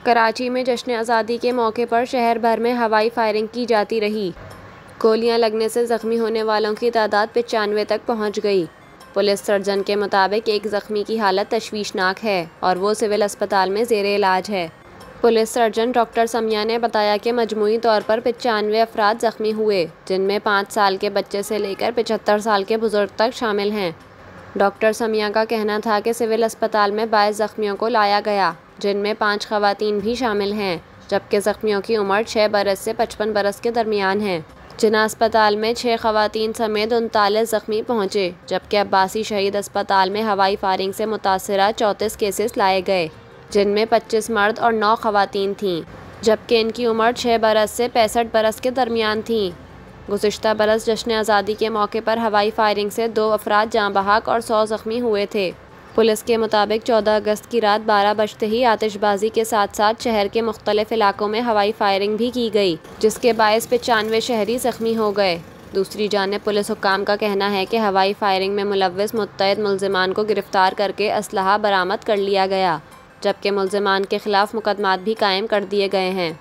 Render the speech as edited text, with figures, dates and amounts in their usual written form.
कराची में जश्न आज़ादी के मौके पर शहर भर में हवाई फायरिंग की जाती रही। गोलियां लगने से ज़ख्मी होने वालों की तादाद 95 तक पहुंच गई। पुलिस सर्जन के मुताबिक एक ज़ख्मी की हालत तशवीशनाक है और वो सिविल अस्पताल में ज़ेरे इलाज है। पुलिस सर्जन डॉक्टर समिया ने बताया कि मजमूई तौर पर 95 अफराद ज़ख्मी हुए, जिनमें 5 साल के बच्चे से लेकर 75 साल के बुजुर्ग तक शामिल हैं। डॉक्टर समिया का कहना था कि सिविल अस्पताल में 22 ज़ख्मियों को लाया गया, जिनमें 5 ख़वातीन भी शामिल हैं, जबकि ज़ख्मियों की उम्र 6 बरस से 55 बरस के दरमियान है। जिन्ना अस्पताल में 6 ख़वातीन समेत 39 ज़ख्मी पहुँचे, जबकि अब्बासी शहीद अस्पताल में हवाई फायरिंग से मुतासरा 34 केसेस लाए गए, जिनमें 25 मर्द और 9 ख़वातीन थीं, जबकि इनकी उम्र 6 बरस से 65 बरस के दरमियान थी। गुज़िश्ता बरस जश्न आज़ादी के मौके पर हवाई फायरिंग से 2 अफराद जाँ बहक और 100 ज़ख्मी हुए थे। पुलिस के मुताबिक 14 अगस्त की रात 12 बजते ही आतिशबाजी के साथ साथ शहर के मुख्तलिफ इलाकों में हवाई फायरिंग भी की गई, जिसके बायस 95 शहरी ज़ख्मी हो गए। दूसरी जानिब पुलिस हुक्काम का कहना है कि हवाई फायरिंग में मुलव्विस मुत्तहिद मुल्ज़िमान को गिरफ्तार करके असलहा बरामद कर लिया गया, जबकि मुल्ज़िमान के खिलाफ मुकदमात भी कायम कर दिए गए हैं।